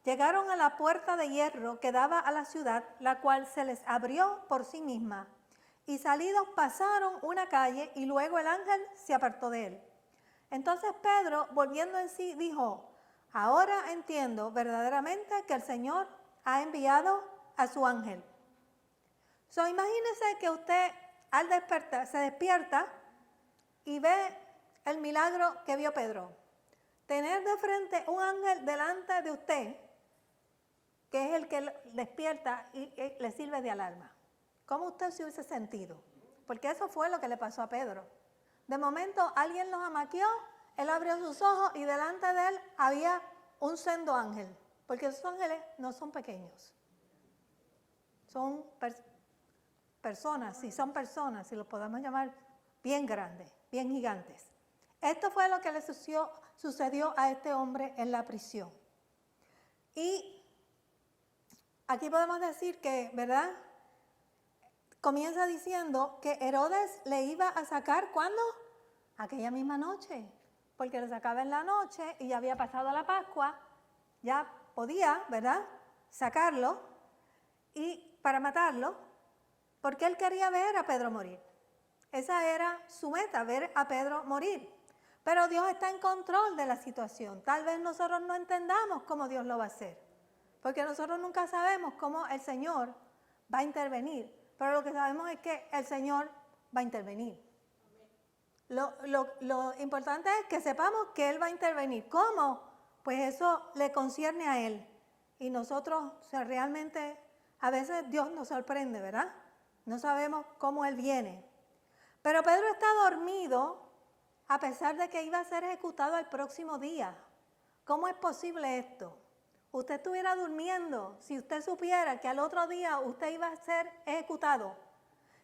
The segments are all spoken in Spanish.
llegaron a la puerta de hierro que daba a la ciudad, la cual se les abrió por sí misma. Y salidos pasaron una calle y luego el ángel se apartó de él. Entonces Pedro, volviendo en sí, dijo: ahora entiendo verdaderamente que el Señor ha enviado a su ángel. Imagínese que usted al despertar se despierta y ve el milagro que vio Pedro. Tener de frente un ángel delante de usted, que es el que despierta y le sirve de alarma. ¿Cómo usted se hubiese sentido? Porque eso fue lo que le pasó a Pedro. De momento alguien los amaqueó, él abrió sus ojos y delante de él había un sendo ángel. Porque esos ángeles no son pequeños. Son personas, si los podemos llamar, bien grandes, bien gigantes. Esto fue lo que le sucedió a este hombre en la prisión. Y aquí podemos decir que, ¿verdad? Comienza diciendo que Herodes le iba a sacar, ¿cuándo? Aquella misma noche, porque lo sacaba en la noche y ya había pasado la Pascua, ya podía, ¿verdad?, sacarlo y para matarlo, porque él quería ver a Pedro morir. Esa era su meta, ver a Pedro morir. Pero Dios está en control de la situación. Tal vez nosotros no entendamos cómo Dios lo va a hacer, porque nosotros nunca sabemos cómo el Señor va a intervenir. Pero lo que sabemos es que el Señor va a intervenir. Lo importante es que sepamos que Él va a intervenir. ¿Cómo? Pues eso le concierne a Él. Y nosotros, realmente, a veces Dios nos sorprende, ¿verdad? No sabemos cómo Él viene. Pero Pedro está dormido a pesar de que iba a ser ejecutado el próximo día. ¿Cómo es posible esto? Usted estuviera durmiendo si usted supiera que al otro día usted iba a ser ejecutado.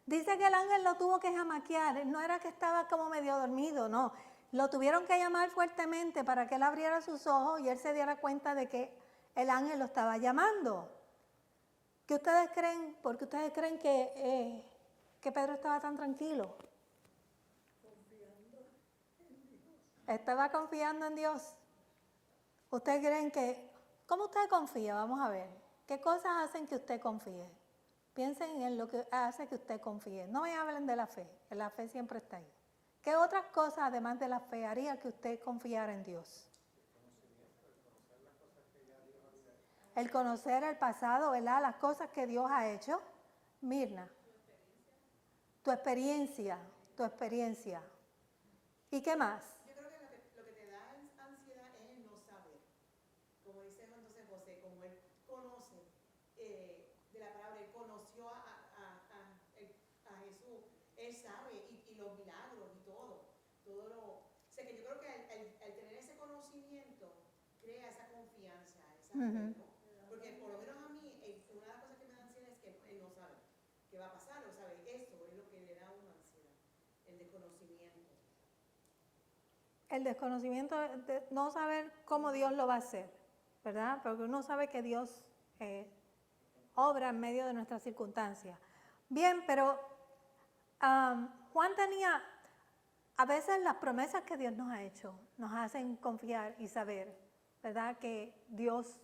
Dice que el ángel lo tuvo que jamaquear, no era que estaba como medio dormido, no. Lo tuvieron que llamar fuertemente para que él abriera sus ojos y él se diera cuenta de que el ángel lo estaba llamando. ¿Qué ustedes creen? ¿Por qué ustedes creen que Pedro estaba tan tranquilo? Estaba confiando en Dios. ¿Ustedes creen que... ¿Cómo usted confía? Vamos a ver. ¿Qué cosas hacen que usted confíe? Piensen en lo que hace que usted confíe. No me hablen de la fe, que la fe siempre está ahí. ¿Qué otras cosas, además de la fe, haría que usted confiara en Dios? El conocer el pasado, ¿verdad? Las cosas que Dios ha hecho. Mirna. Tu experiencia. ¿Y qué más? Yo creo que lo que te da ansiedad es el no saber. Como dice entonces José, como él conoce de la palabra, él conoció a Jesús, él sabe y los milagros y todo lo... O sea que yo creo que al tener ese conocimiento, crea esa confianza, esa fe, ¿no? Porque por lo menos a mí, una de las cosas que me da ansiedad es que él no sabe qué va a pasar, no sabe. Eso es lo que le da una ansiedad, el desconocimiento. El desconocimiento de no saber cómo Dios lo va a hacer, ¿verdad? Porque uno sabe que Dios obra en medio de nuestras circunstancias. Bien, pero Juan tenía, a veces las promesas que Dios nos ha hecho nos hacen confiar y saber, ¿verdad?, que Dios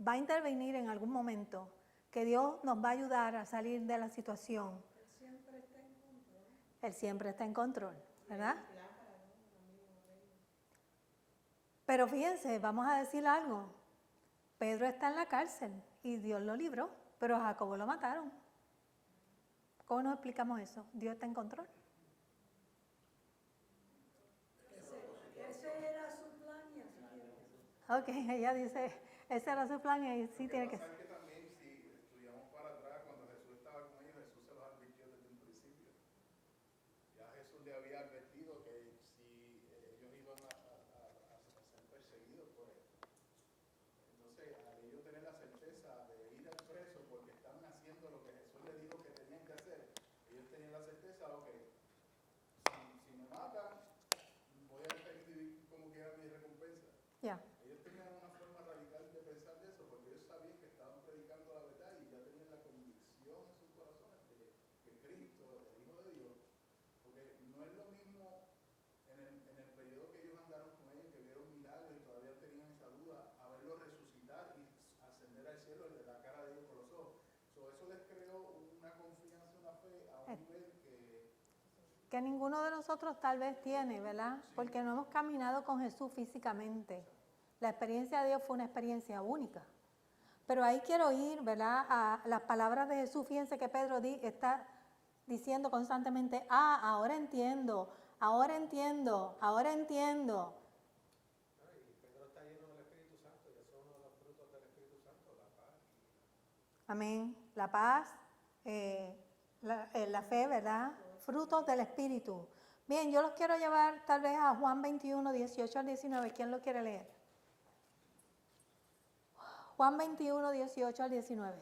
va a intervenir en algún momento, que Dios nos va a ayudar a salir de la situación. Él siempre está en control, ¿verdad? Pero fíjense, vamos a decir algo. Pedro está en la cárcel y Dios lo libró, pero a Jacobo lo mataron. ¿Cómo nos explicamos eso? Dios está en control. Ese era su plan y así tiene que ser. Ok, ella dice, ese era su plan y sí tiene que ser. Que también si estudiamos para atrás, cuando Jesús estaba con ellos, Jesús se los advirtió desde un principio. Ya Jesús le había advertido que si ellos iban a ser perseguidos por él. Entonces, al ellos tener la certeza de ir al preso porque estaban haciendo lo que Jesús les dijo que tenían que hacer, ellos tenían la certeza, ok, si me matan, voy a recibir como quiera mi recompensa. Ya. Ellos tenían una forma radical de pensar de eso porque ellos sabían que estaban predicando a un nivel que ninguno de nosotros tal vez tiene, ¿verdad? Porque no hemos caminado con Jesús físicamente. La experiencia de Dios fue una experiencia única. Pero ahí quiero ir, ¿verdad? A las palabras de Jesús. Fíjense que Pedro está diciendo constantemente, ahora entiendo, ahora entiendo, ahora entiendo. Y Pedro está lleno del Espíritu Santo, y eso es uno de los frutos del Espíritu Santo, la paz. Amén. La paz, la fe, ¿verdad? Frutos del Espíritu. Bien, yo los quiero llevar tal vez a Juan 21, 18 al 19. ¿Quién lo quiere leer? Juan 21, 18 al 19.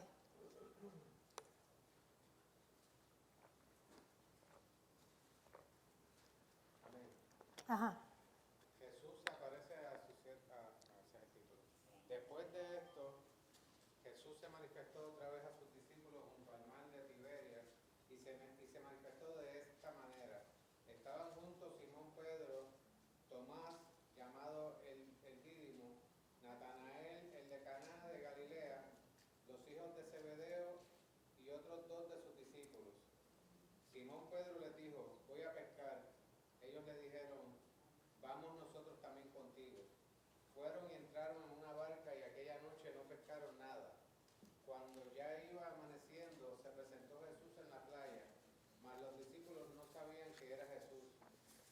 Amén. Ajá. Jesús se aparece a sus discípulos. Después de esto, Jesús se manifestó otra vez a sus discípulos junto al mar de Tiberias y se manifestó de esta manera. Estaban juntos Simón Pedro, Tomás, llamado el Dídimo, Natanael, el de Caná de Galilea, los hijos de Zebedeo y otros dos de sus discípulos. Simón Pedro les dijo, voy a pescar. Ellos le dijeron, vamos nosotros también contigo. Fueron y entraron en una barca y aquella noche no pescaron nada. Cuando ya iba amaneciendo, se presentó Jesús en la playa, mas los discípulos no sabían que era Jesús.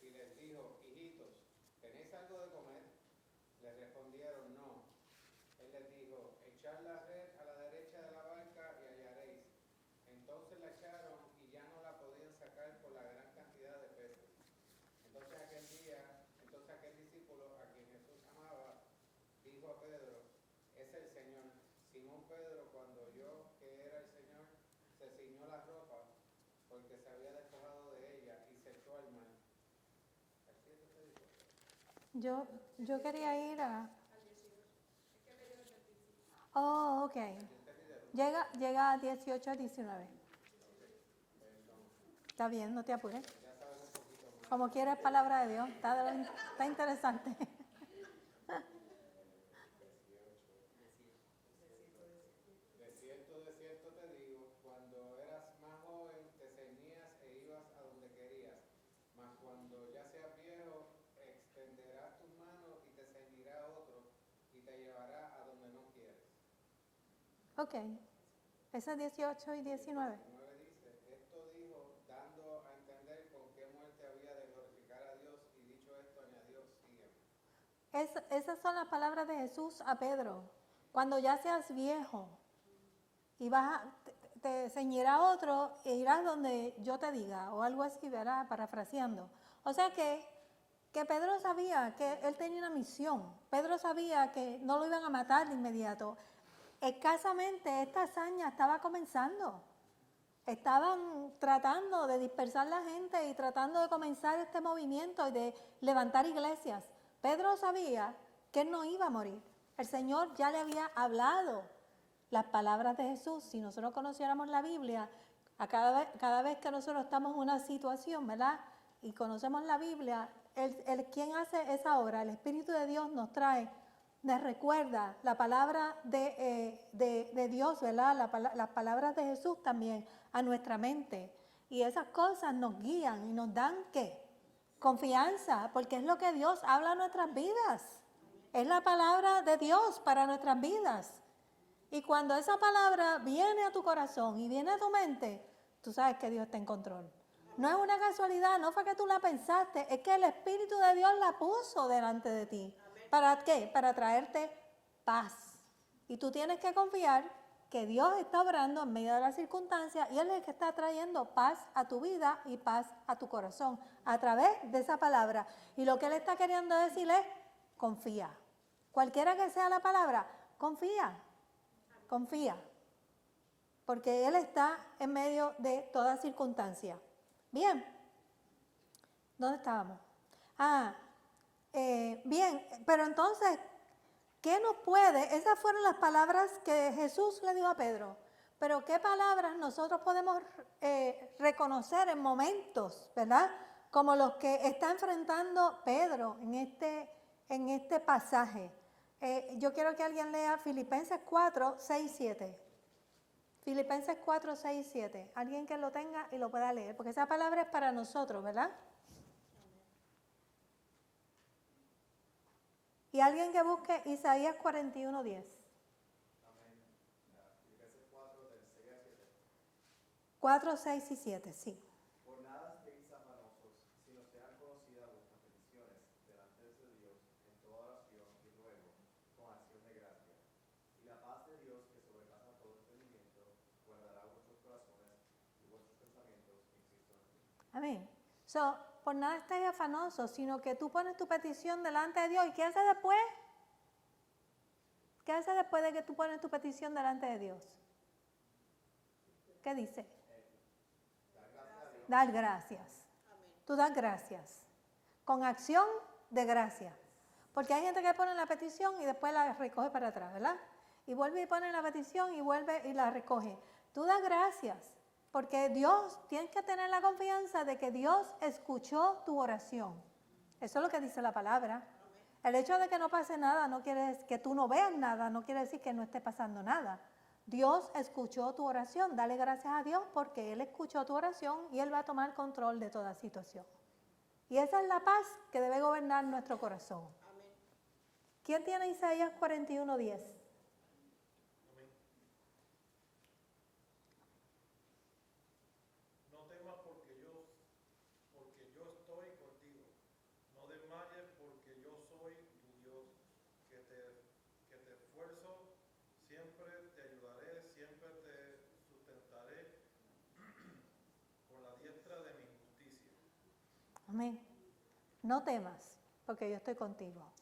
Y les dijo, hijitos, ¿tenéis algo de comer? Les respondieron, no. Él les dijo, echad la red a la derecha de la barca y hallaréis. Entonces la echaron y ya no la podían sacar por la gran cantidad de peces. Entonces aquel discípulo a quien Jesús amaba, dijo a Pedro, es el Señor. Simón Pedro, cuando oyó que era el Señor, se ciñó la ropa, porque se había despojado de ella, y se echó al mar. ¿Así es que dijo? Yo quería ir a... Oh, ok. Llega a 18 a 19. Está bien, no te apures. Como quieras, palabra de Dios. Está interesante. De cierto te digo, cuando eras más joven te ceñías e ibas a donde querías, mas cuando ya seas viejo extenderás tus manos y te ceñirá otro y te llevará a donde no quieres. Ok. Ese es 18 y 19. 19 dice, esto dijo dando a entender con qué muerte había de glorificar a Dios, y dicho esto añadió, sígueme. Esas son las palabras de Jesús a Pedro. Cuando ya seas viejo y te ceñirá otro e irás donde yo te diga, o algo así, ¿verdad? Parafraseando. O sea que Pedro sabía que él tenía una misión. Pedro sabía que no lo iban a matar de inmediato. Escasamente esta hazaña estaba comenzando. Estaban tratando de dispersar la gente y tratando de comenzar este movimiento y de levantar iglesias. Pedro sabía que él no iba a morir. El Señor ya le había hablado las palabras de Jesús. Si nosotros conociéramos la Biblia, cada vez que nosotros estamos en una situación, ¿verdad? Y conocemos la Biblia, quien hace esa obra, el Espíritu de Dios nos recuerda la palabra de Dios, ¿verdad? Las palabras de Jesús también a nuestra mente. Y esas cosas nos guían y nos dan, ¿qué? Confianza, porque es lo que Dios habla a nuestras vidas. Es la palabra de Dios para nuestras vidas. Y cuando esa palabra viene a tu corazón y viene a tu mente, tú sabes que Dios está en control. No es una casualidad, no fue que tú la pensaste, es que el Espíritu de Dios la puso delante de ti. ¿Para qué? Para traerte paz. Y tú tienes que confiar que Dios está obrando en medio de las circunstancias y Él es el que está trayendo paz a tu vida y paz a tu corazón a través de esa palabra. Y lo que Él está queriendo decir es, confía. Cualquiera que sea la palabra, confía. Confía. Porque Él está en medio de toda circunstancia. Bien. ¿Dónde estábamos? Bien, pero entonces, ¿qué nos puede? Esas fueron las palabras que Jesús le dijo a Pedro. Pero ¿qué palabras nosotros podemos reconocer en momentos, ¿verdad? Como los que está enfrentando Pedro en este pasaje. Yo quiero que alguien lea Filipenses 4, 6, 7. Filipenses 4, 6 y 7. Alguien que lo tenga y lo pueda leer, porque esa palabra es para nosotros, ¿verdad? Y alguien que busque Isaías 41, 10. Amén. Filipenses 4, del 6 al 7. 4, 6 y 7, sí. Por nada estéis afanosos, sino sean conocidas vuestras peticiones delante de Dios en toda oración y ruego, con acción de gracia. Y la paz de Dios, que sobrepasa todo entendimiento, guardará vuestros corazones y vuestros pensamientos en Cristo Jesús. Amén. So, por nada estés afanoso, sino que tú pones tu petición delante de Dios. ¿Y qué hace después? ¿Qué hace después de que tú pones tu petición delante de Dios? ¿Qué dice? Dar gracias. Tú das gracias. Con acción de gracia. Porque hay gente que pone la petición y después la recoge para atrás, ¿verdad? Y vuelve y pone la petición y vuelve y la recoge. Tú das gracias. Porque Dios, tienes que tener la confianza de que Dios escuchó tu oración. Eso es lo que dice la palabra. El hecho de que no pase nada no quiere decir que tú no veas nada, no quiere decir que no esté pasando nada. Dios escuchó tu oración. Dale gracias a Dios porque Él escuchó tu oración y Él va a tomar control de toda situación. Y esa es la paz que debe gobernar nuestro corazón. ¿Quién tiene Isaías 41, 10? No temas porque yo estoy contigo. No desmayes porque yo soy tu Dios, que te esfuerzo, siempre te ayudaré, siempre te sustentaré con la diestra de mi justicia. Amén. No temas, porque yo estoy contigo.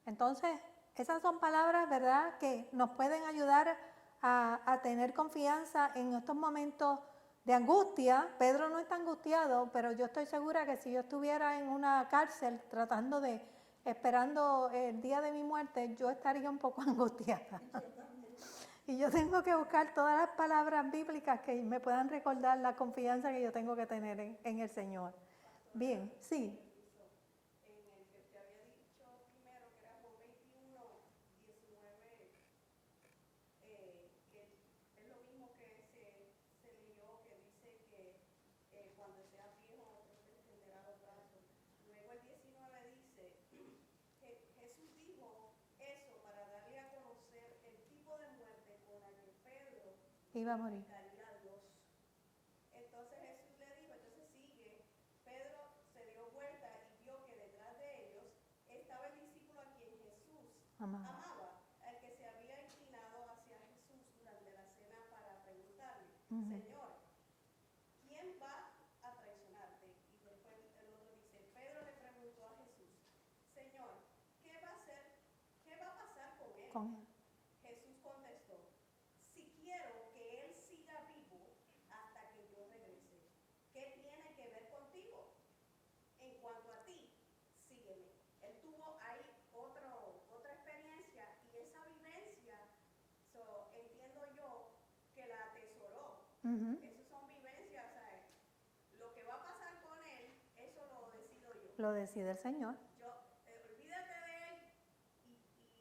Entonces, esas son palabras, ¿verdad?, que nos pueden ayudar a tener confianza en estos momentos de angustia. Pedro no está angustiado, pero yo estoy segura que si yo estuviera en una cárcel esperando el día de mi muerte, yo estaría un poco angustiada. Y yo tengo que buscar todas las palabras bíblicas que me puedan recordar la confianza que yo tengo que tener en el Señor. Bien, sí. En el que te había dicho primero, que era Juan 21, 19, que es lo mismo que se leyó, que dice que cuando seas viejo te extenderá los brazos. Luego el 19 dice que Jesús dijo eso para darle a conocer el tipo de muerte con la que Pedro Iba a morir. daría a Dios. Entonces Jesús le dijo, entonces sigue, Pedro se dio vuelta y vio que detrás de ellos estaba el discípulo a quien Jesús amaba, al que se había inclinado hacia Jesús durante la cena para preguntarle, Señor, ¿quién va a traicionarte? Y después el otro dice, Pedro le preguntó a Jesús, Señor, ¿qué va a pasar con él? Con él. Jesús contestó, si quiero que él siga vivo hasta que yo regrese, ¿qué tiene que ver contigo? En cuanto a ti, sígueme. Él tuvo ahí otra experiencia y esa vivencia, entiendo yo, que la atesoró. Esas son vivencias, o sea, lo que va a pasar con él, eso lo decido yo. Lo decide el Señor. Olvídate de él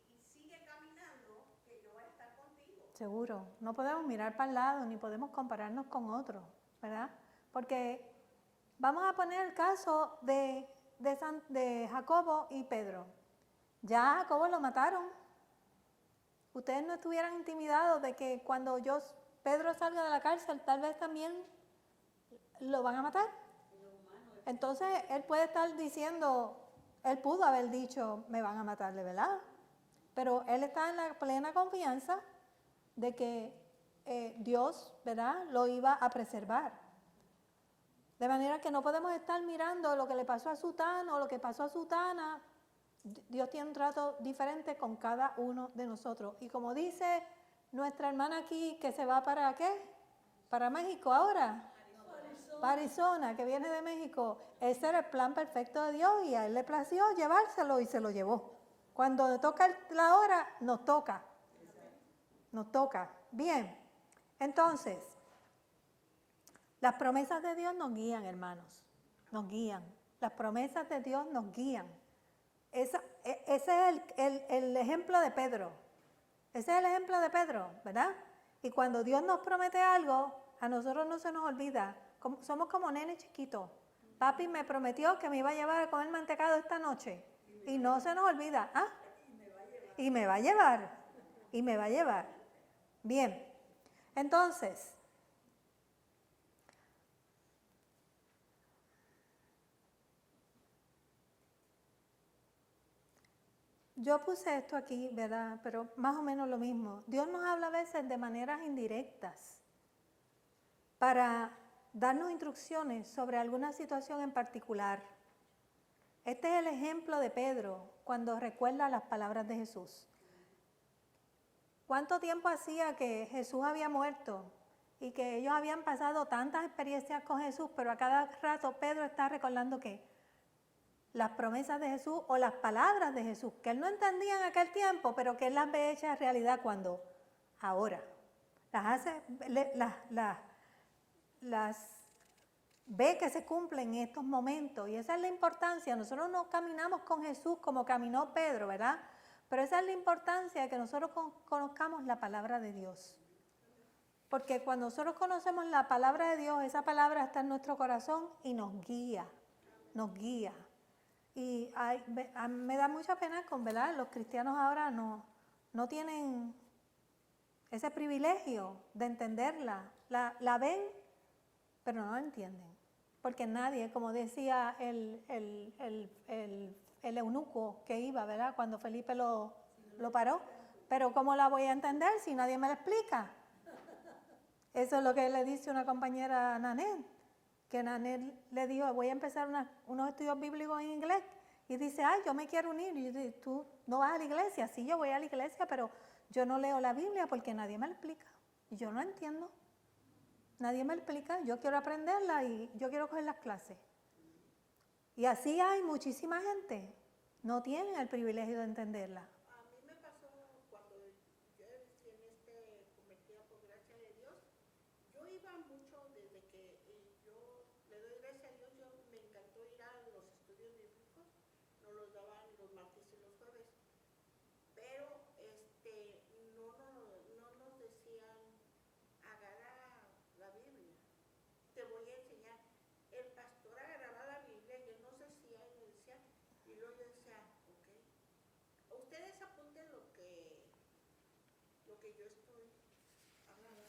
y sigue caminando, que yo voy a estar contigo. Seguro. No podemos mirar para el lado ni podemos compararnos con otros, ¿verdad? Porque vamos a poner el caso de Jacobo y Pedro. Ya a Jacobo lo mataron. Ustedes no estuvieran intimidados de que cuando Pedro salga de la cárcel, tal vez también lo van a matar. Entonces, él puede estar diciendo, él pudo haber dicho, me van a matar, de verdad. Pero él está en la plena confianza de que Dios, ¿verdad?, lo iba a preservar. De manera que no podemos estar mirando lo que le pasó a Sutano o lo que pasó a Sutana. Dios tiene un trato diferente con cada uno de nosotros. Y como dice nuestra hermana aquí, que se va ¿para qué? Para México ahora. Para Arizona, que viene de México. Ese era el plan perfecto de Dios y a Él le plació llevárselo y se lo llevó. Cuando toca la hora, nos toca. Nos toca. Bien. Entonces, las promesas de Dios nos guían, hermanos. Nos guían. Las promesas de Dios nos guían. Ese es el ejemplo de Pedro. Ese es el ejemplo de Pedro, ¿verdad? Y cuando Dios nos promete algo, a nosotros no se nos olvida. Somos como nenes chiquitos. Papi me prometió que me iba a llevar a comer mantecado esta noche. Y no se nos olvida. ¿Ah? Y me va a llevar. Y me va a llevar. Bien. Entonces, yo puse esto aquí, ¿verdad? Pero más o menos lo mismo. Dios nos habla a veces de maneras indirectas para darnos instrucciones sobre alguna situación en particular. Este es el ejemplo de Pedro cuando recuerda las palabras de Jesús. ¿Cuánto tiempo hacía que Jesús había muerto y que ellos habían pasado tantas experiencias con Jesús, pero a cada rato Pedro está recordando que las promesas de Jesús o las palabras de Jesús, que él no entendía en aquel tiempo, pero que él las ve hechas realidad cuando, ahora, las ve que se cumplen en estos momentos, y esa es la importancia. Nosotros no caminamos con Jesús como caminó Pedro, ¿verdad? Pero esa es la importancia de que nosotros conozcamos la palabra de Dios. Porque cuando nosotros conocemos la palabra de Dios, esa palabra está en nuestro corazón y nos guía, nos guía. Y me da mucha pena con, ¿verdad? Los cristianos ahora no tienen ese privilegio de entenderla. La ven, pero no la entienden. Porque nadie, como decía el eunuco que iba, ¿verdad? Cuando Felipe lo paró. Pero ¿cómo la voy a entender si nadie me la explica? Eso es lo que le dice una compañera a Nanette. Que Nanette le dijo, voy a empezar unos estudios bíblicos en inglés. Y dice, yo me quiero unir. Y yo digo, ¿tú no vas a la iglesia? Sí, yo voy a la iglesia, pero yo no leo la Biblia porque nadie me la explica. Y yo no entiendo. Nadie me explica, yo quiero aprenderla y yo quiero coger las clases. Y así hay muchísima gente, no tienen el privilegio de entenderla. A mí me pasó cuando yo recién convertida por gracia de Dios, yo iba mucho desde que yo le doy gracias a Dios, me encantó ir a los estudios bíblicos, nos los daban los martes y los jueves, pero no nos decían agarra la Biblia, te voy a enseñar. El pastor agarraba la Biblia y él nos decía y me decía, y luego yo decía, ok, ustedes apunten lo que yo estoy hablando.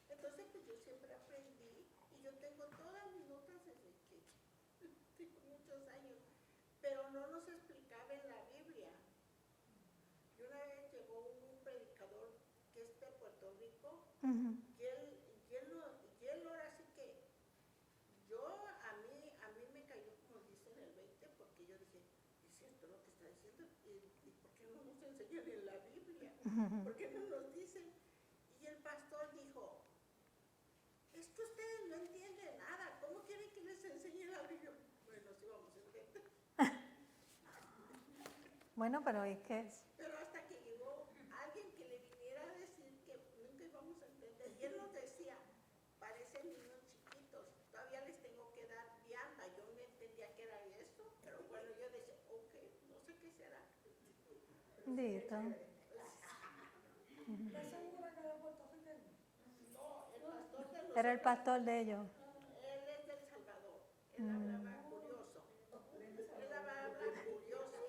Entonces pues yo siempre aprendí y yo tengo todas mis notas desde que tengo muchos años, pero no nos explicaba en la Biblia. Y una vez llegó un predicador que es de Puerto Rico, y él ahora sí que a mí me cayó, como dicen, el 20, porque yo dije, es cierto lo que está diciendo, y ¿por qué no nos enseñan en la Biblia? ¿Por qué no nos dicen? Y el pastor dijo, es que ustedes no entienden nada, ¿cómo quieren que les enseñe la Biblia? Bueno, sí vamos a entender. Bueno, pero es que... Pero hasta que llegó alguien que le viniera a decir que nunca íbamos a entender, y él nos decía, parecen niños chiquitos, todavía les tengo que dar vianda, yo no entendía qué era eso, pero bueno, yo decía, ok, no sé qué será. Bendito. Era el pastor de ellos. Él es del Salvador, él hablaba curioso, él hablaba curioso,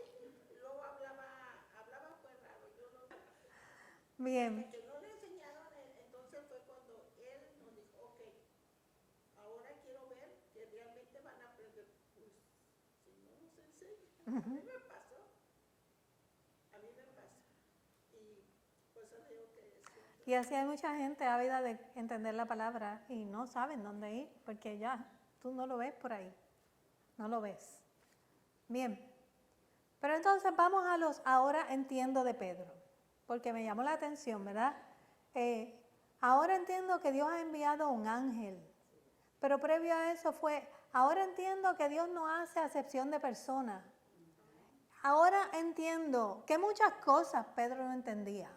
luego hablaba fue raro, yo no sé. Bien. Que no le enseñaron, entonces fue cuando él nos dijo, ok, ahora quiero ver que realmente van a aprender, pues, si no nos enseñan. A mí me pasó, y pues eso digo que es cierto. Y así hay mucha gente ávida de entender la palabra y no saben dónde ir, porque ya tú no lo ves por ahí, no lo ves. Bien, pero entonces vamos a los ahora entiendo de Pedro, porque me llamó la atención, ¿verdad? Ahora entiendo que Dios ha enviado un ángel, pero previo a eso fue, ahora entiendo que Dios no hace acepción de personas. Ahora entiendo que muchas cosas Pedro no entendía.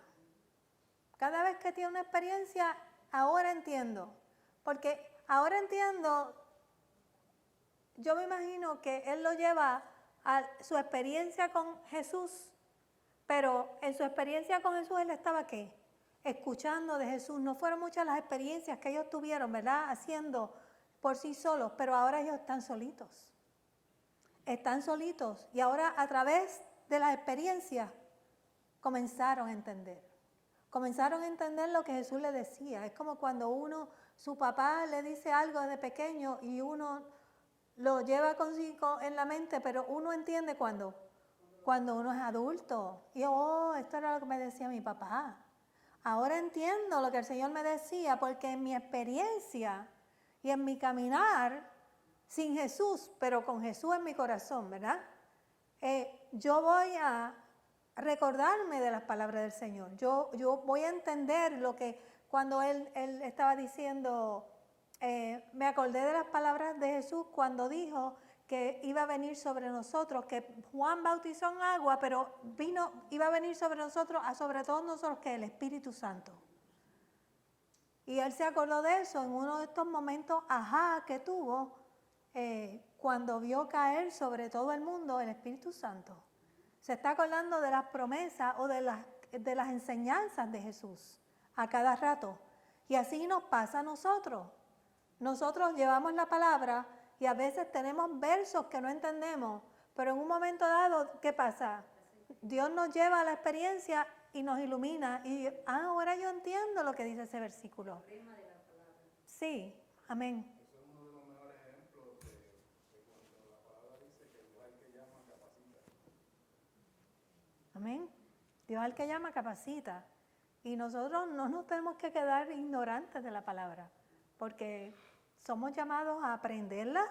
Cada vez que tiene una experiencia, ahora entiendo. Porque ahora entiendo, yo me imagino que él lo lleva a su experiencia con Jesús, pero en su experiencia con Jesús él estaba ¿qué? escuchando de Jesús. No fueron muchas las experiencias que ellos tuvieron, ¿verdad? Haciendo por sí solos, pero ahora ellos están solitos. Están solitos y ahora a través de las experiencias comenzaron a entender. Comenzaron a entender lo que Jesús les decía. Es como cuando su papá le dice algo desde pequeño y uno lo lleva consigo en la mente, pero uno entiende cuando uno es adulto. Y esto era lo que me decía mi papá. Ahora entiendo lo que el Señor me decía, porque en mi experiencia y en mi caminar, sin Jesús, pero con Jesús en mi corazón, ¿verdad? Yo voy a recordarme de las palabras del Señor. Yo voy a entender lo que cuando Él estaba diciendo, me acordé de las palabras de Jesús cuando dijo que iba a venir sobre nosotros, que Juan bautizó en agua, pero iba a venir sobre nosotros, sobre todos nosotros, que el Espíritu Santo. Y Él se acordó de eso en uno de estos momentos, que tuvo cuando vio caer sobre todo el mundo el Espíritu Santo. Se está acordando de las promesas o de las enseñanzas de Jesús a cada rato. Y así nos pasa a nosotros. Nosotros llevamos la palabra y a veces tenemos versos que no entendemos, pero en un momento dado, ¿qué pasa? Dios nos lleva a la experiencia y nos ilumina. Y ahora yo entiendo lo que dice ese versículo. Sí, amén. Eso es uno de los mejores ejemplos de cuando la palabra dice que Dios al que llama capacita. Amén. Dios al que llama capacita. Y nosotros no nos tenemos que quedar ignorantes de la palabra, porque somos llamados a aprenderla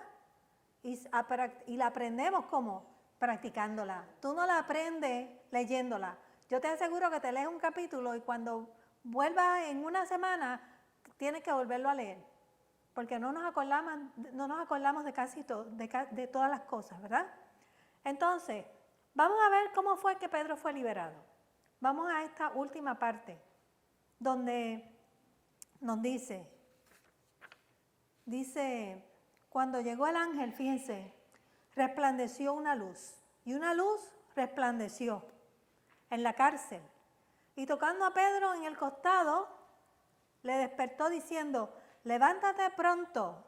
y la aprendemos ¿cómo? Practicándola. Tú no la aprendes leyéndola. Yo te aseguro que te lees un capítulo y cuando vuelvas en una semana tienes que volverlo a leer, porque no nos acordamos de casi todo, de todas las cosas, ¿verdad? Entonces, vamos a ver cómo fue que Pedro fue liberado. Vamos a esta última parte, donde nos dice, cuando llegó el ángel, fíjense, resplandeció una luz, y una luz resplandeció en la cárcel. Y tocando a Pedro en el costado, le despertó diciendo, levántate pronto,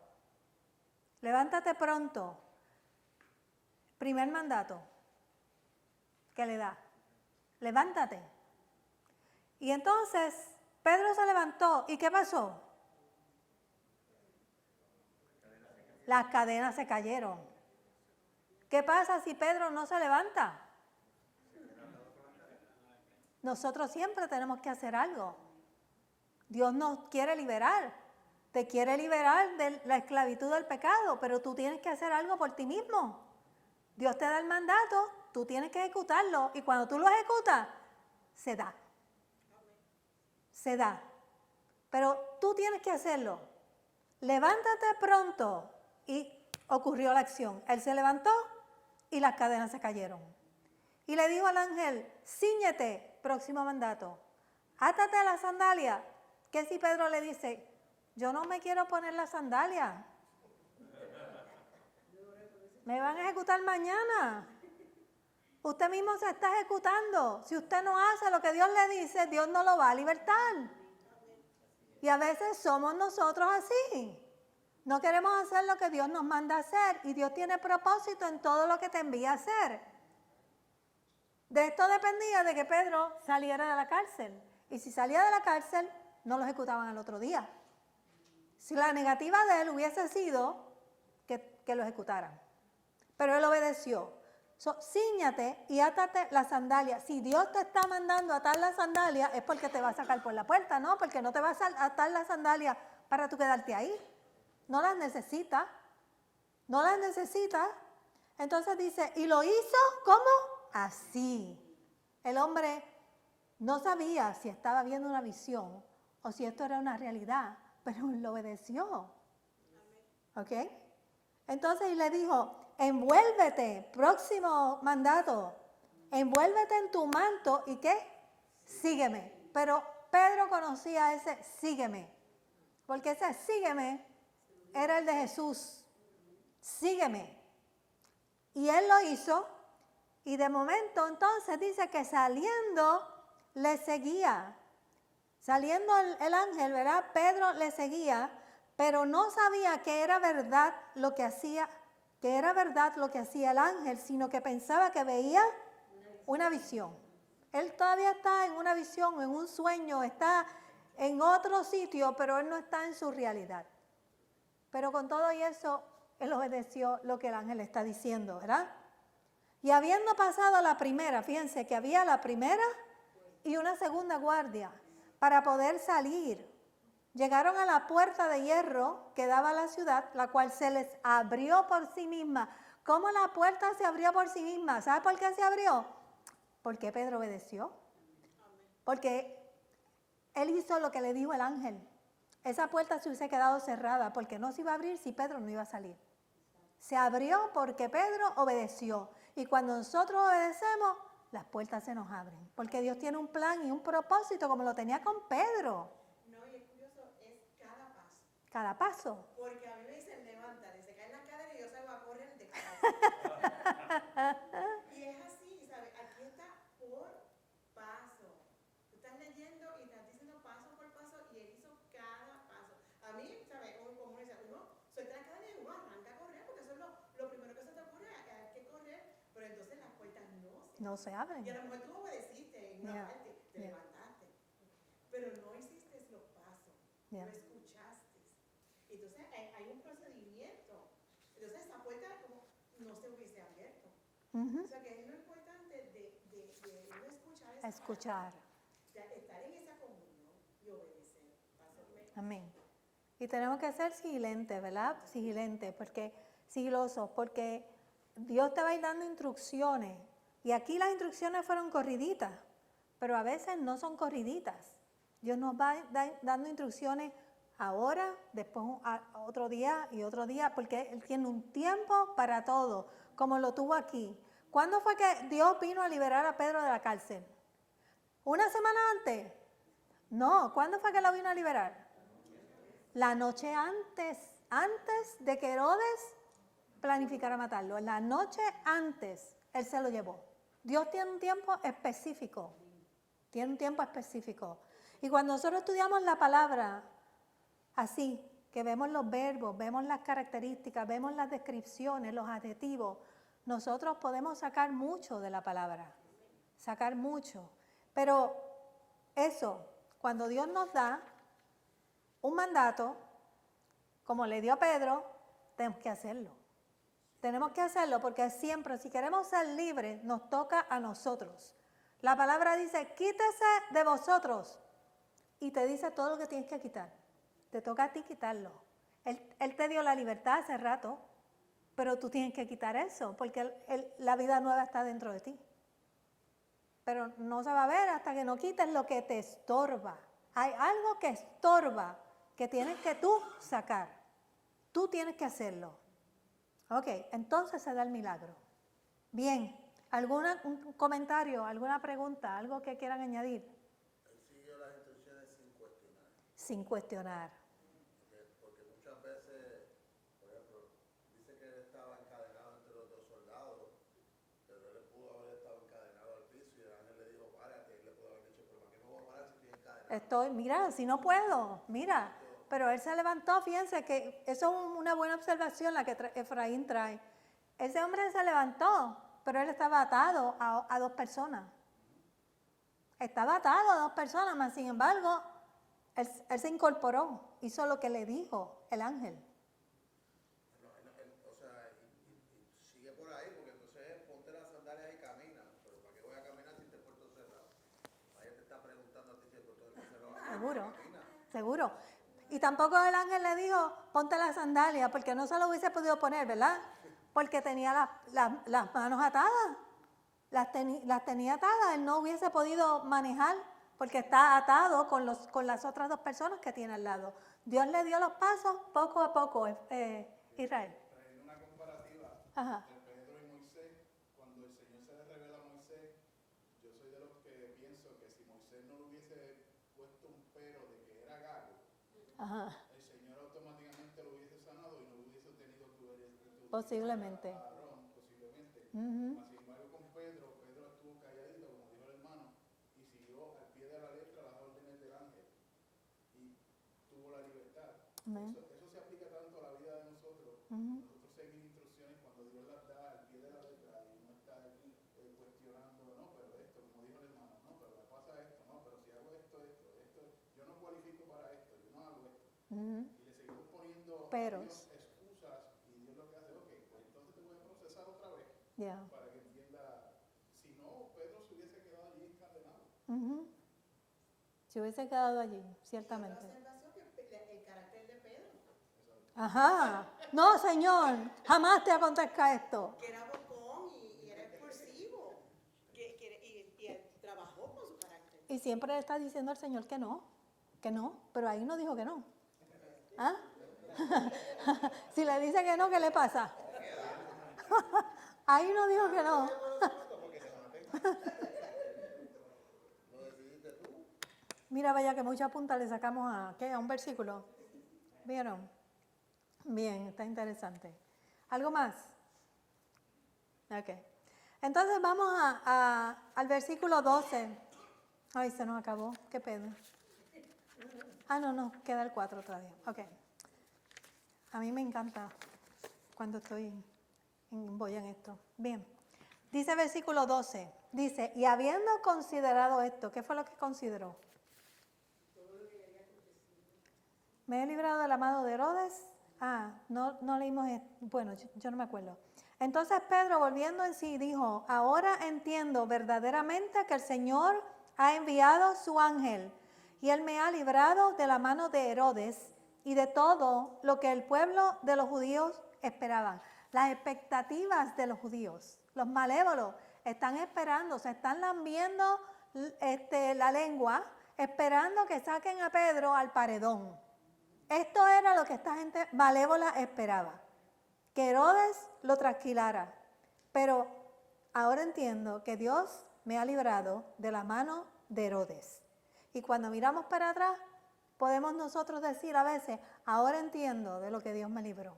levántate pronto. Primer mandato que le da, levántate. Y entonces Pedro se levantó, ¿y qué pasó? Las cadenas se cayeron. ¿Qué pasa si Pedro no se levanta? Nosotros siempre tenemos que hacer algo. Dios nos quiere liberar. Te quiere liberar de la esclavitud del pecado, pero tú tienes que hacer algo por ti mismo. Dios te da el mandato, tú tienes que ejecutarlo. Y cuando tú lo ejecutas, se da. Se da. Pero tú tienes que hacerlo. Levántate pronto. Y ocurrió la acción. Él se levantó y las cadenas se cayeron. Y le dijo al ángel, cíñete, próximo mandato. Átate a la sandalia. ¿Qué si Pedro le dice, yo no me quiero poner la sandalia? Me van a ejecutar mañana. Usted mismo se está ejecutando. Si usted no hace lo que Dios le dice, Dios no lo va a libertar. Y a veces somos nosotros así. No queremos hacer lo que Dios nos manda a hacer. Y Dios tiene propósito en todo lo que te envía a hacer. De esto dependía de que Pedro saliera de la cárcel. Y si salía de la cárcel, no lo ejecutaban al otro día. Si la negativa de él hubiese sido que lo ejecutaran. Pero él obedeció. Cíñate y átate la sandalia. Si Dios te está mandando a atar la sandalia, es porque te va a sacar por la puerta, ¿no? Porque no te vas a atar la sandalia para tú quedarte ahí. No las necesitas. No las necesitas. Entonces dice, ¿y lo hizo? ¿Cómo? Así. El hombre no sabía si estaba viendo una visión o si esto era una realidad, pero lo obedeció. ¿Ok? Entonces le dijo, envuélvete, próximo mandato, envuélvete en tu manto y ¿qué? Sígueme. Pero Pedro conocía ese sígueme, porque ese sígueme era el de Jesús. Sígueme. Y él lo hizo y de momento entonces dice que saliendo le seguía. Saliendo el ángel, ¿verdad? Pedro le seguía, pero no sabía que era verdad lo que hacía, el ángel, sino que pensaba que veía una visión. Él todavía está en una visión, en un sueño, está en otro sitio, pero él no está en su realidad. Pero con todo y eso, él obedeció lo que el ángel está diciendo, ¿verdad? Y habiendo pasado la primera, fíjense que había la primera y una segunda guardia para poder salir. Llegaron a la puerta de hierro que daba a la ciudad, la cual se les abrió por sí misma. ¿Cómo la puerta se abrió por sí misma? ¿Sabe por qué se abrió? Porque Pedro obedeció. Porque él hizo lo que le dijo el ángel. Esa puerta se hubiese quedado cerrada porque no se iba a abrir si Pedro no iba a salir. Se abrió porque Pedro obedeció. Y cuando nosotros obedecemos, las puertas se nos abren. Porque Dios tiene un plan y un propósito como lo tenía con Pedro. No, y es curioso, es cada paso. Cada paso. Porque a mí me dicen levántate, se cae en la cadera y yo salgo a correr de casa. Y es así, ¿sabes? Aquí está por paso. Tú estás leyendo y estás diciendo paso por paso y él hizo cada paso. A mí, ¿sabes? Como dice, uno suelta la cadera y uno arranca a correr porque eso es lo primero que se te ocurre, hay que correr. Pero entonces las puertas no se abren. No se abren. Y a lo mejor tú obedeciste en una parte, te levantaste, pero no hiciste los pasos, no escuchaste. Entonces hay un procedimiento. Entonces esa puerta como no se hubiese abierto. O sea que es lo importante de uno escuchar esa Escuchar. palabra, estar en esa comunión y obedecer. Amén. Y tenemos que ser sigilentes, ¿verdad? Sigilosos, porque Dios te va a ir dando instrucciones. Y aquí las instrucciones fueron corriditas, pero a veces no son corriditas. Dios nos va dando instrucciones ahora, después otro día y otro día, porque Él tiene un tiempo para todo, como lo tuvo aquí. ¿Cuándo fue que Dios vino a liberar a Pedro de la cárcel? ¿Una semana antes? No, ¿cuándo fue que lo vino a liberar? La noche antes de que Herodes planificara matarlo. La noche antes, Él se lo llevó. Dios tiene un tiempo específico. Y cuando nosotros estudiamos la palabra así, que vemos los verbos, vemos las características, vemos las descripciones, los adjetivos, nosotros podemos sacar mucho de la palabra. Sacar mucho. Pero eso, cuando Dios nos da un mandato, como le dio a Pedro, tenemos que hacerlo. Tenemos que hacerlo porque siempre, si queremos ser libres, nos toca a nosotros. La palabra dice, quítese de vosotros. Y te dice todo lo que tienes que quitar. Te toca a ti quitarlo. Él te dio la libertad hace rato, pero tú tienes que quitar eso, porque la vida nueva está dentro de ti. Pero no se va a ver hasta que no quites lo que te estorba. Hay algo que estorba, que tienes que tú sacar. Tú tienes que hacerlo. Ok, entonces se da el milagro. Bien, ¿un comentario, alguna pregunta, algo que quieran añadir? Él siguió las instrucciones sin cuestionar. Sin cuestionar. Porque muchas veces, por ejemplo, dice que él estaba encadenado entre los dos soldados, pero él pudo haber estado encadenado al piso y el ángel le dijo, párate, y él le pudo haber dicho, pero ¿para qué me voy a parar si estoy encadenado? Mira, si no puedo, mira. Pero él se levantó, fíjense que eso es una buena observación la que Efraín trae. Ese hombre se levantó, pero él estaba atado a dos personas. Estaba atado a dos personas, mas sin embargo, él se incorporó, hizo lo que le dijo el ángel. O sea, y sigue por ahí, porque entonces ponte las sandalias y camina. Pero ¿para qué voy a caminar si te puerto cerrado? Ahí te está preguntando a ti si el puerto está cerrado. Seguro. Y tampoco el ángel le dijo, ponte las sandalias, porque no se lo hubiese podido poner, ¿verdad? Porque tenía las manos atadas. Las tenía atadas, él no hubiese podido manejar, porque está atado con las otras dos personas que tiene al lado. Dios le dio los pasos poco a poco, Israel. Trayendo una comparativa Ajá. entre Pedro y Moisés, cuando el Señor se le revela a Moisés, yo soy de los que pienso que si Moisés no le hubiese puesto un pero de que era gago, Ajá. el Señor automáticamente lo hubiese sanado y no hubiese tenido que Posiblemente. a Aarón, posiblemente. Uh-huh. Mas, sin embargo, con Pedro estuvo calladito, como dijo el hermano, y siguió al pie de la letra las órdenes del ángel. Amén. Eso se aplica tanto a la vida de nosotros. Ujú. Nosotros seguir instrucciones cuando Dios las da al pie de la letra y no estar cuestionando, no, pero esto, como dijo el hermano, no, pero me pasa esto, no, pero si hago esto, yo no cualifico para esto, yo no hago esto. Ujú. Y le seguimos poniendo a Peros. Dios excusas y Dios lo que hace, ok, pues entonces te voy a procesar otra vez Ya. para que entienda. Si no, Pedro se hubiese quedado allí encadenado. Ujú. Si hubiese quedado allí, Y otra ciertamente. observación que el carácter de Pedro, Ajá. No, Señor, jamás te acontezca esto. que era bocón y era expulsivo, y él trabajó con su carácter. Y siempre le está diciendo al Señor que no, pero ahí no dijo que no. ¿Ah? Si le dice que no, ¿qué le pasa? Ahí no dijo que no. Mira, vaya que muchas puntas le sacamos a, ¿qué? A un versículo. ¿Vieron? Bien, está interesante. ¿Algo más? Ok. Entonces vamos al versículo 12. Ay, se nos acabó. Qué pena. Ah, no, queda el 4 todavía. Ok. A mí me encanta cuando voy en esto. Bien. Dice versículo 12. Dice, y habiendo considerado esto, ¿qué fue lo que consideró? ¿Me he librado de la mano de Herodes? No leímos esto. Bueno, yo no me acuerdo. Entonces Pedro, volviendo en sí, dijo, ahora entiendo verdaderamente que el Señor ha enviado su ángel y él me ha librado de la mano de Herodes y de todo lo que el pueblo de los judíos esperaban. Las expectativas de los judíos, los malévolos, están esperando, se están lambiendo la lengua, esperando que saquen a Pedro al paredón. Esto era lo que esta gente malévola esperaba, que Herodes lo trasquilara. Pero ahora entiendo que Dios me ha librado de la mano de Herodes. Y cuando miramos para atrás, podemos nosotros decir a veces, ahora entiendo de lo que Dios me libró.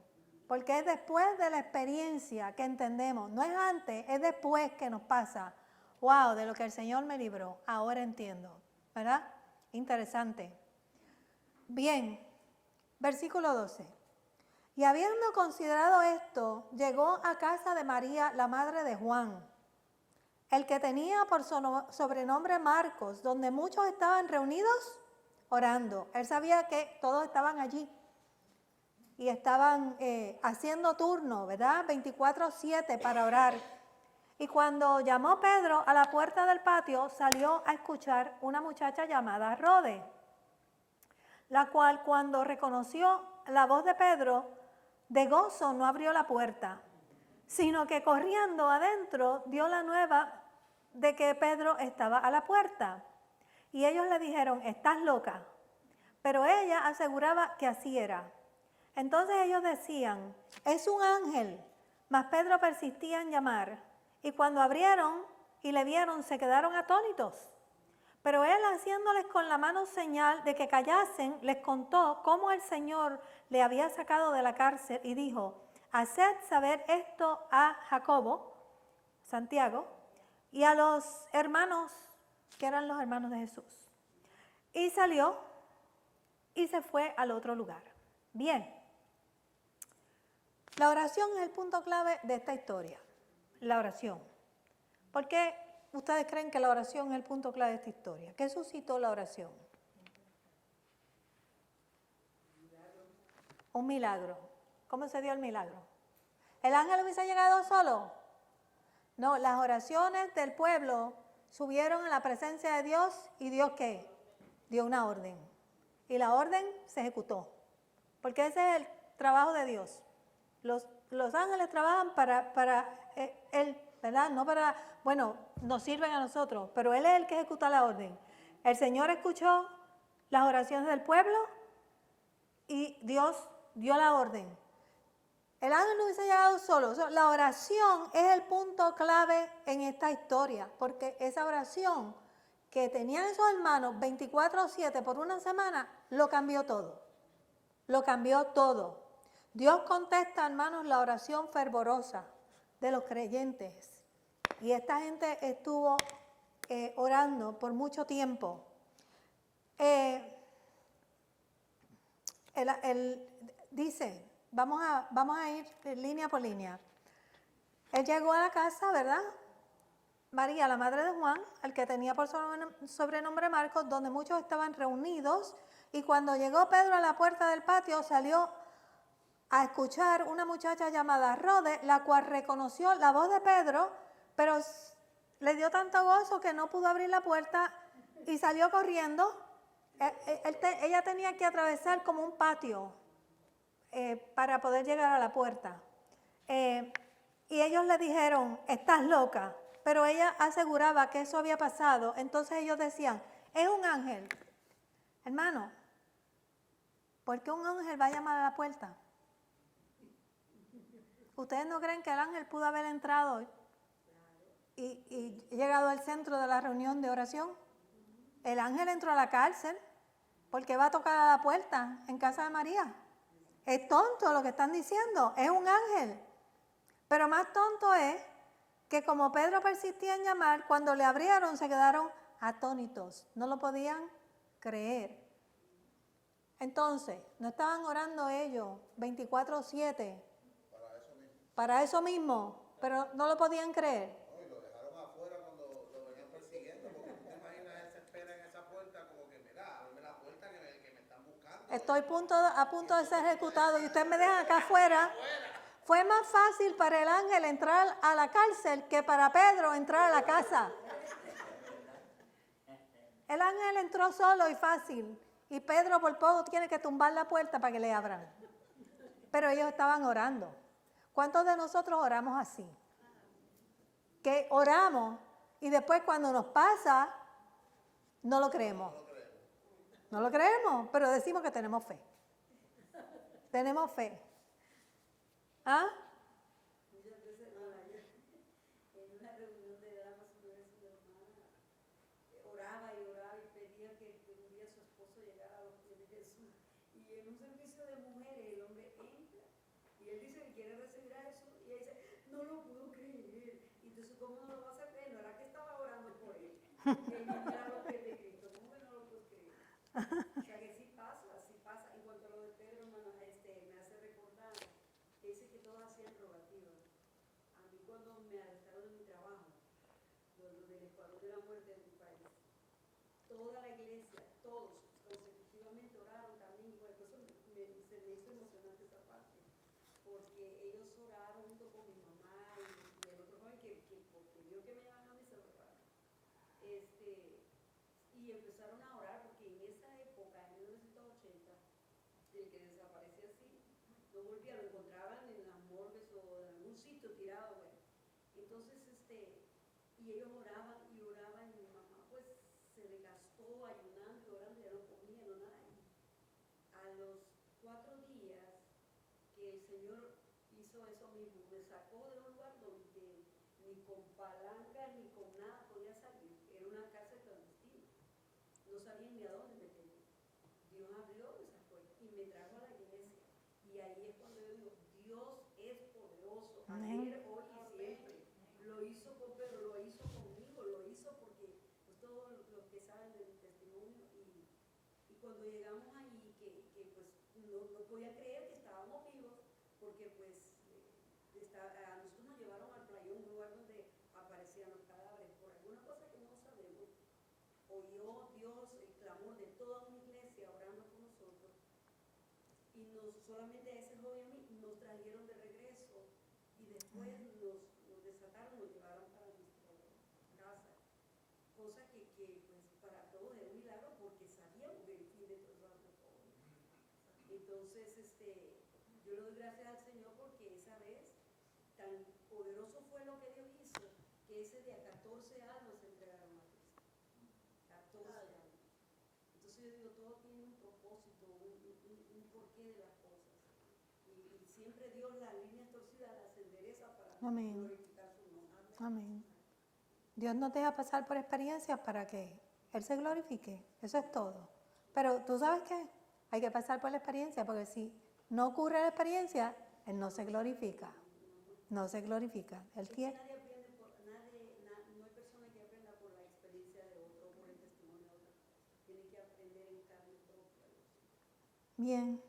Porque es después de la experiencia que entendemos, no es antes, es después que nos pasa, wow, de lo que el Señor me libró, ahora entiendo, ¿verdad? Interesante. Bien, versículo 12. Y habiendo considerado esto, llegó a casa de María, la madre de Juan, el que tenía por sobrenombre Marcos, donde muchos estaban reunidos orando. Él sabía que todos estaban allí y estaban haciendo turno, ¿verdad? 24/7 para orar. Y cuando llamó Pedro a la puerta del patio, salió a escuchar una muchacha llamada Rode, la cual cuando reconoció la voz de Pedro, de gozo no abrió la puerta, sino que corriendo adentro dio la nueva de que Pedro estaba a la puerta. Y ellos le dijeron, estás loca. Pero ella aseguraba que así era. Entonces ellos decían, es un ángel. Mas Pedro persistía en llamar. Y cuando abrieron y le vieron, se quedaron atónitos. Pero él, haciéndoles con la mano señal de que callasen, les contó cómo el Señor le había sacado de la cárcel y dijo, haced saber esto a Jacobo, Santiago, y a los hermanos, que eran los hermanos de Jesús. Y salió y se fue al otro lugar. Bien, la oración es el punto clave de esta historia, la oración. ¿Por qué ustedes creen que la oración es el punto clave de esta historia? ¿Qué suscitó la oración? Un milagro. ¿Cómo se dio el milagro? ¿El ángel hubiese llegado solo? No, las oraciones del pueblo subieron a la presencia de Dios y Dios ¿qué? Dio una orden. Y la orden se ejecutó. Porque ese es el trabajo de Dios. Los ángeles trabajan para Él, ¿verdad? No para, bueno, nos sirven a nosotros, pero Él es el que ejecuta la orden. El Señor escuchó las oraciones del pueblo y Dios dio la orden. El ángel no hubiese llegado solo. La oración es el punto clave en esta historia, porque esa oración que tenían esos hermanos 24/7 por una semana, lo cambió todo. Lo cambió todo. Dios contesta, hermanos, la oración fervorosa de los creyentes. Y esta gente estuvo orando por mucho tiempo. dice, vamos a ir línea por línea. Él llegó a la casa, ¿verdad? María, la madre de Juan, el que tenía por sobrenombre Marcos, donde muchos estaban reunidos, y cuando llegó Pedro a la puerta del patio, salió a escuchar una muchacha llamada Rode, la cual reconoció la voz de Pedro, pero le dio tanto gozo que no pudo abrir la puerta y salió corriendo. Ella tenía que atravesar como un patio para poder llegar a la puerta. Y ellos le dijeron, estás loca. Pero ella aseguraba que eso había pasado. Entonces ellos decían, es un ángel. Hermano, ¿por qué un ángel va a llamar a la puerta? ¿Ustedes no creen que el ángel pudo haber entrado y llegado al centro de la reunión de oración? El ángel entró a la cárcel porque va a tocar a la puerta en casa de María. Es tonto lo que están diciendo, es un ángel. Pero más tonto es que como Pedro persistía en llamar, cuando le abrieron se quedaron atónitos, no lo podían creer. Entonces, ¿no estaban orando ellos 24/7? Para eso mismo, pero no lo podían creer. No, y lo dejaron afuera cuando lo venían persiguiendo, porque tú te imaginas esa espera en esa puerta, como que mira, ábreme la puerta que me están buscando. Estoy a punto de ser ejecutado y ustedes me dejan acá afuera. Fue más fácil para el ángel entrar a la cárcel que para Pedro entrar a la casa. El ángel entró solo y fácil, y Pedro por poco tiene que tumbar la puerta para que le abran. Pero ellos estaban orando. ¿Cuántos de nosotros oramos así? Que oramos y después cuando nos pasa, no lo creemos. No lo creemos, pero decimos que tenemos fe. Tenemos fe. ¿Ah? Muchas veces, en una reunión de damas, una vez una hermana oraba y pedía que un día su esposo llegara a los pies de Jesús. Y en un servicio de mujeres, el hombre entra y él dice que quiere recibir a Jesús. Y ella dice, no lo puedo creer. Y entonces, ¿cómo no lo vas a creer? No era que estaba orando por él. Que él llegara a los pies de Cristo. ¿Cómo que no lo puedes creer? O sea que sí pasa, sí pasa. En cuanto a lo de Pedro, hermano, me hace recordar que dice que todos hacían rogativas. A mí cuando me arrestaron en mi trabajo, los del Escuadrón de la Muerte en mi país, toda la iglesia, todos consecutivamente oraron también, y por eso se me hizo emocionante esa parte, porque ellos oraron junto con mi mamá y el otro joven que porque vio que me llamaban a mí se oraron. Y empezaron a orar porque en esa época, en 1980, el que desaparecía así, no volvía, lo encontraban en las morgues o en algún sitio tirado, bueno. Entonces, y ellos oraban y mi mamá pues se desgastó ayunando y orando, ya no comía, no nada. A los 4 días que el Señor hizo eso mismo, me sacó de un lugar donde ni con palanca ni con nada podía salir, era una cárcel clandestina, no sabían ni a dónde meterme. Dios abrió esas puertas y me trajo a la iglesia. Y ahí es cuando yo digo, Dios es poderoso, ayer, hoy y siempre. Lo hizo con Pedro, lo hizo conmigo, lo hizo porque pues, todos los que saben del testimonio. Y cuando llegamos ahí, que pues no podía creer que estábamos vivos, porque pues a nosotros nos llevaron al playón, un lugar donde aparecían los cadáveres. Por alguna cosa que no sabemos, oyó Dios el clamor de toda una iglesia orando por nosotros, y solamente a ese joven a mí nos trajeron de regreso y después nos desataron, nos llevaron para nuestra casa, cosa que pues para todos era un milagro porque sabíamos el fin de todos los jóvenes. Entonces yo le doy gracias al Señor porque esa vez tan poderoso fue lo que Dios hizo que ese día 14 almas se entregaron a Cristo. 14 años. Entonces yo digo, todo tiene un propósito, un porqué de las cosas. Y siempre Dios las líneas torcidas las endereza para glorificar su nombre. Amén. Dios nos deja pasar por experiencias para que Él se glorifique. Eso es todo. Pero tú sabes qué, hay que pasar por la experiencia, porque si no ocurre la experiencia, Él no se glorifica. No se glorifica. Él tiene. No hay persona que aprenda por la experiencia de otro, por el testimonio de otra. Tiene que aprender en carne propia. Bien.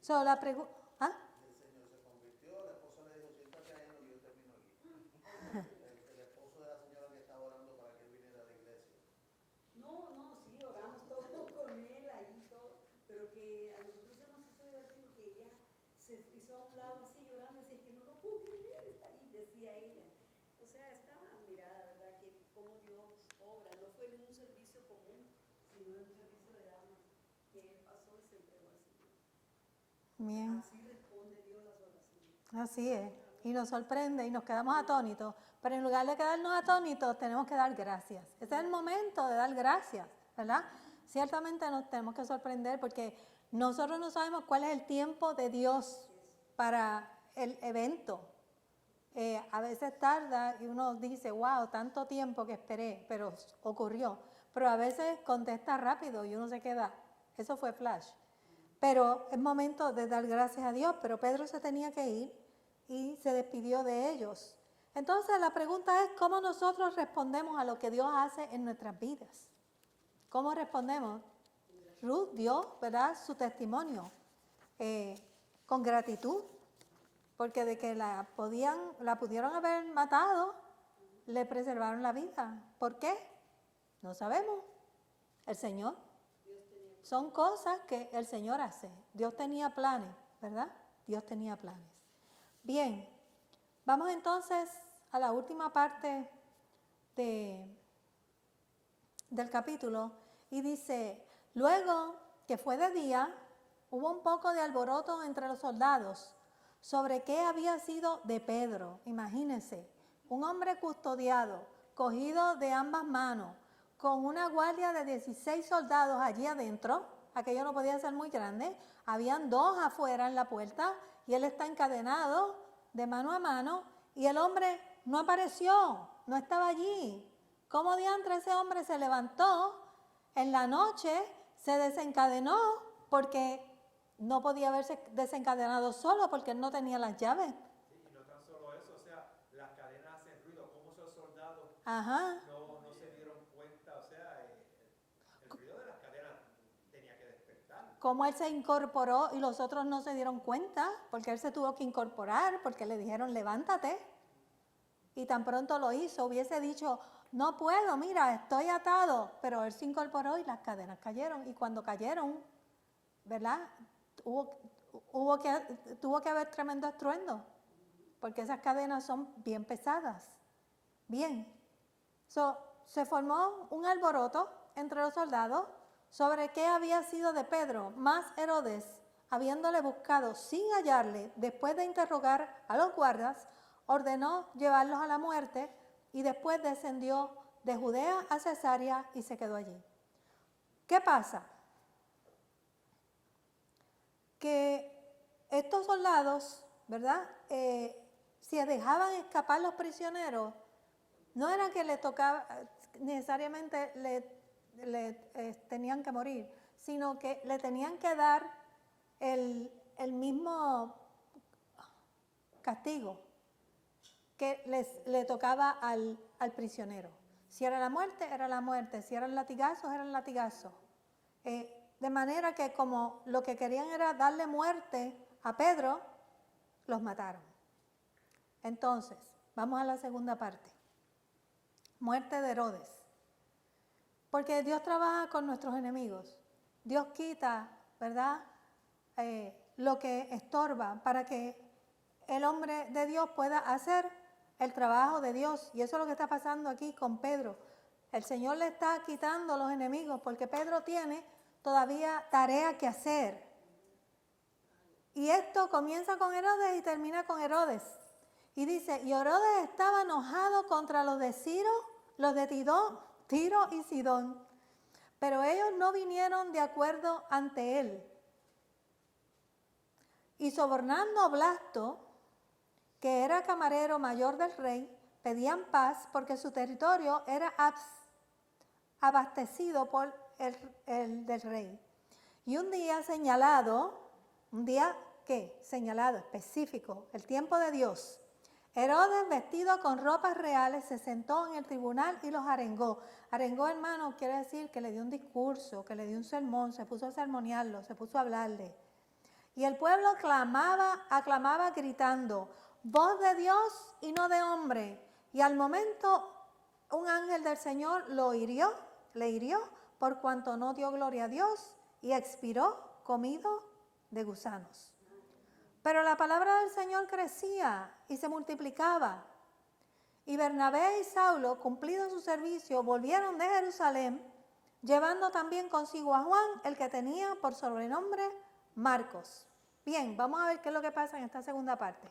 So, la pregunta... ¿Ah? El Señor se convirtió, la esposa le dijo, siéntate ahí, no, yo termino aquí. El esposo de la señora que estaba orando para que él viniera a la iglesia. No, no, sí, oramos todos con él ahí, todo, pero que a nosotros se nos hizo divertido que ella se hizo a un lado así llorando, decía que no lo puedo creer, está ahí, decía ella. O sea, estaba admirada, ¿verdad? Que cómo Dios obra, no fue en un servicio común, sino en un servicio de alma, que él pasó y se entregó al Señor. Bien. Así responde Dios las oraciones. Así es. Y nos sorprende y nos quedamos atónitos. Pero en lugar de quedarnos atónitos, tenemos que dar gracias. Ese es el momento de dar gracias, ¿verdad? Ciertamente nos tenemos que sorprender porque nosotros no sabemos cuál es el tiempo de Dios para el evento. A veces tarda y uno dice, wow, tanto tiempo que esperé, pero ocurrió. Pero a veces contesta rápido y uno se queda, eso fue flash. Pero es momento de dar gracias a Dios, pero Pedro se tenía que ir y se despidió de ellos. Entonces la pregunta es, ¿cómo nosotros respondemos a lo que Dios hace en nuestras vidas? ¿Cómo respondemos? Ruth dio, ¿verdad?, su testimonio con gratitud, porque de que la pudieron haber matado, le preservaron la vida. ¿Por qué? No sabemos. El Señor. Son cosas que el Señor hace. Dios tenía planes, ¿verdad? Dios tenía planes. Bien, vamos entonces a la última parte del capítulo y dice, luego que fue de día, hubo un poco de alboroto entre los soldados sobre qué había sido de Pedro. Imagínense, un hombre custodiado, cogido de ambas manos, con una guardia de 16 soldados allí adentro, aquello no podía ser muy grande, habían 2 afuera en la puerta y él está encadenado de mano a mano y el hombre no apareció, no estaba allí. ¿Cómo diantre ese hombre se levantó en la noche, se desencadenó porque no podía haberse desencadenado solo porque él no tenía las llaves? Sí, y no tan solo eso, o sea, las cadenas hacen ruido, como esos soldados Ajá. no se dieron cuenta, o sea, el ruido de las cadenas tenía que despertar. Cómo él se incorporó y los otros no se dieron cuenta, porque él se tuvo que incorporar, porque le dijeron levántate. Y tan pronto lo hizo, hubiese dicho, no puedo, mira, estoy atado. Pero él se incorporó y las cadenas cayeron. Y cuando cayeron, ¿verdad? Tuvo que haber tremendo estruendo, porque esas cadenas son bien pesadas. Bien, se formó un alboroto entre los soldados sobre qué había sido de Pedro, mas Herodes, habiéndole buscado sin hallarle, después de interrogar a los guardas, ordenó llevarlos a la muerte y después descendió de Judea a Cesarea y se quedó allí. ¿Qué pasa? Que estos soldados, ¿verdad?, si dejaban escapar los prisioneros, no era que le tocaba, necesariamente le tenían que morir, sino que le tenían que dar el mismo castigo que le tocaba al prisionero. Si era la muerte, era la muerte. Si eran latigazos, eran latigazos. De manera que como lo que querían era darle muerte a Pedro, los mataron. Entonces, vamos a la segunda parte. Muerte de Herodes. Porque Dios trabaja con nuestros enemigos. Dios quita, ¿verdad?, lo que estorba para que el hombre de Dios pueda hacer el trabajo de Dios. Y eso es lo que está pasando aquí con Pedro. El Señor le está quitando los enemigos porque Pedro tiene todavía tarea que hacer. Y esto comienza con Herodes y termina con Herodes. Y dice, y Herodes estaba enojado contra los de Tiro y Sidón, pero ellos no vinieron de acuerdo ante él. Y sobornando a Blasto, que era camarero mayor del rey, pedían paz porque su territorio era abastecido por el del rey. Y un día señalado, señalado, específico, el tiempo de Dios, Herodes, vestido con ropas reales, se sentó en el tribunal y los arengó. Arengó, hermano, quiere decir que le dio un discurso, que le dio un sermón, se puso a sermonearlo, se puso a hablarle. Y el pueblo aclamaba gritando, voz de Dios y no de hombre. Y al momento un ángel del Señor le hirió por cuanto no dio gloria a Dios y expiró comido de gusanos. Pero la palabra del Señor crecía y se multiplicaba. Y Bernabé y Saulo, cumplido su servicio, volvieron de Jerusalén, llevando también consigo a Juan, el que tenía por sobrenombre Marcos. Bien, vamos a ver qué es lo que pasa en esta segunda parte.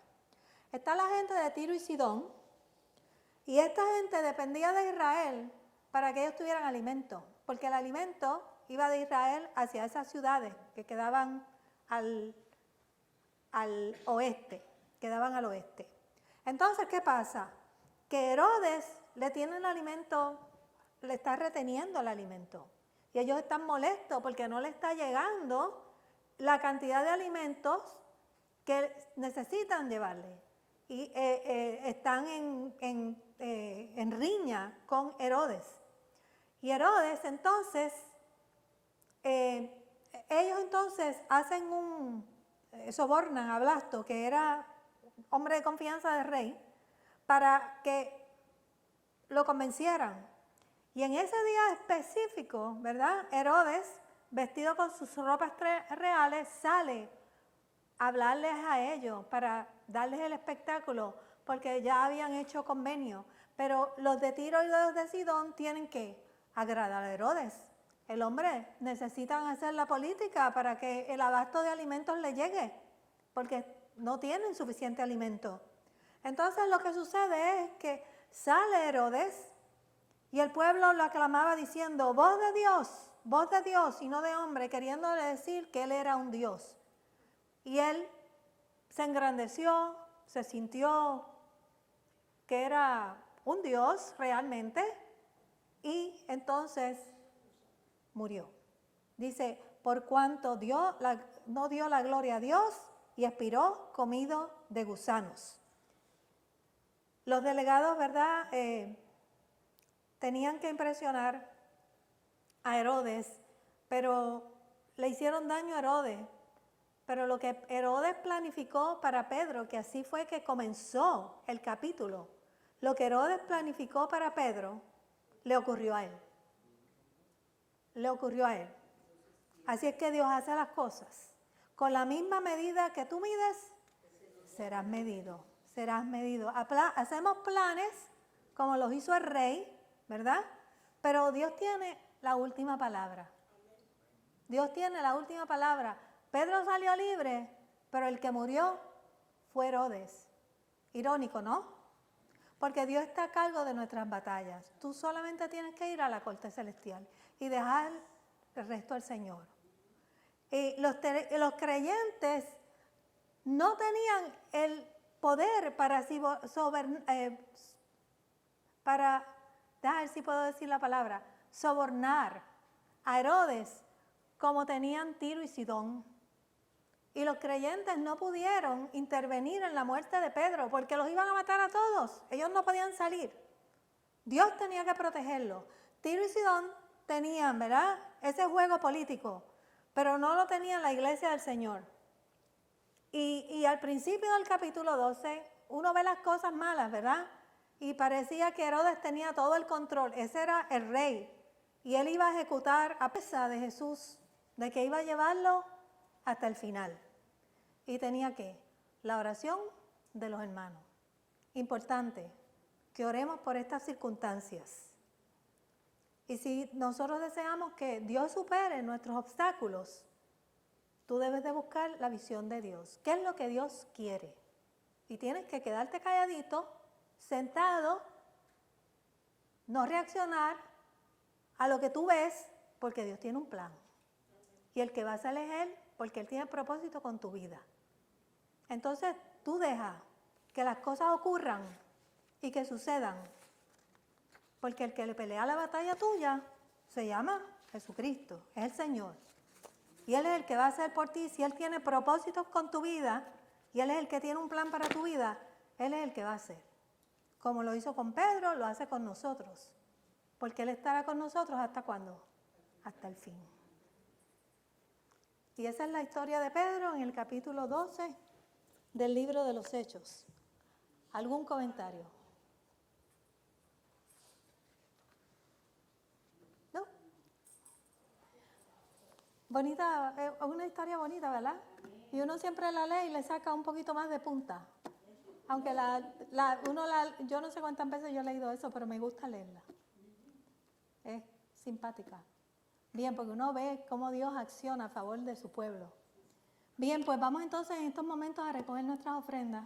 Está la gente de Tiro y Sidón, y esta gente dependía de Israel para que ellos tuvieran alimento, porque el alimento iba de Israel hacia esas ciudades que quedaban al oeste, Entonces, ¿qué pasa? Que Herodes le tiene el alimento, le está reteniendo el alimento. Y ellos están molestos porque no le está llegando la cantidad de alimentos que necesitan llevarle. Y están en riña con Herodes. Y Herodes entonces, ellos entonces sobornan a Blasto, que era hombre de confianza del rey, para que lo convencieran. Y en ese día específico, ¿verdad? Herodes, vestido con sus ropas reales, sale a hablarles a ellos para darles el espectáculo, porque ya habían hecho convenio. Pero los de Tiro y los de Sidón tienen que agradar a Herodes. El hombre necesitan hacer la política para que el abasto de alimentos le llegue, porque no tienen suficiente alimento. Entonces lo que sucede es que sale Herodes y el pueblo lo aclamaba diciendo, voz de Dios y no de hombre, queriéndole decir que él era un Dios. Y él se engrandeció, se sintió que era un Dios realmente y entonces murió. Dice, por cuanto no dio la gloria a Dios y expiró comido de gusanos. Los delegados, ¿verdad? Tenían que impresionar a Herodes, pero le hicieron daño a Herodes. Pero lo que Herodes planificó para Pedro, que así fue que comenzó el capítulo, lo que Herodes planificó para Pedro, le ocurrió a él. Así es que Dios hace las cosas. Con la misma medida que tú mides, serás medido. Hacemos planes como los hizo el rey, ¿verdad? Pero Dios tiene la última palabra. Pedro salió libre, pero el que murió fue Herodes. Irónico, ¿no? Porque Dios está a cargo de nuestras batallas. Tú solamente tienes que ir a la corte celestial y dejar el resto al Señor. Y los creyentes no tenían el poder para sobornar a Herodes como tenían Tiro y Sidón. Y los creyentes no pudieron intervenir en la muerte de Pedro porque los iban a matar a todos. Ellos no podían salir. Dios tenía que protegerlos. Tiro y Sidón tenían, ¿verdad?, ese juego político, pero no lo tenía la iglesia del Señor. Y al principio del capítulo 12, uno ve las cosas malas, ¿verdad? Y parecía que Herodes tenía todo el control. Ese era el rey. Y él iba a ejecutar a pesar de Jesús, de que iba a llevarlo hasta el final. Y tenía que la oración de los hermanos. Importante que oremos por estas circunstancias. Y si nosotros deseamos que Dios supere nuestros obstáculos, tú debes de buscar la visión de Dios. ¿Qué es lo que Dios quiere? Y tienes que quedarte calladito, sentado, no reaccionar a lo que tú ves, porque Dios tiene un plan. Y el que va a hacer es Él, porque Él tiene propósito con tu vida. Entonces, tú deja que las cosas ocurran y que sucedan. Porque el que le pelea la batalla tuya se llama Jesucristo, es el Señor. Y Él es el que va a hacer por ti. Si Él tiene propósitos con tu vida y Él es el que tiene un plan para tu vida, Él es el que va a hacer. Como lo hizo con Pedro, lo hace con nosotros. Porque Él estará con nosotros ¿hasta cuándo? Hasta el fin. Y esa es la historia de Pedro en el capítulo 12 del libro de los Hechos. ¿Algún comentario? ¿No? Bonita, es una historia bonita, ¿verdad? Y uno siempre la lee y le saca un poquito más de punta. Aunque yo no sé cuántas veces yo he leído eso, pero me gusta leerla. Es simpática. Bien, porque uno ve cómo Dios acciona a favor de su pueblo. Bien, pues vamos entonces en estos momentos a recoger nuestras ofrendas.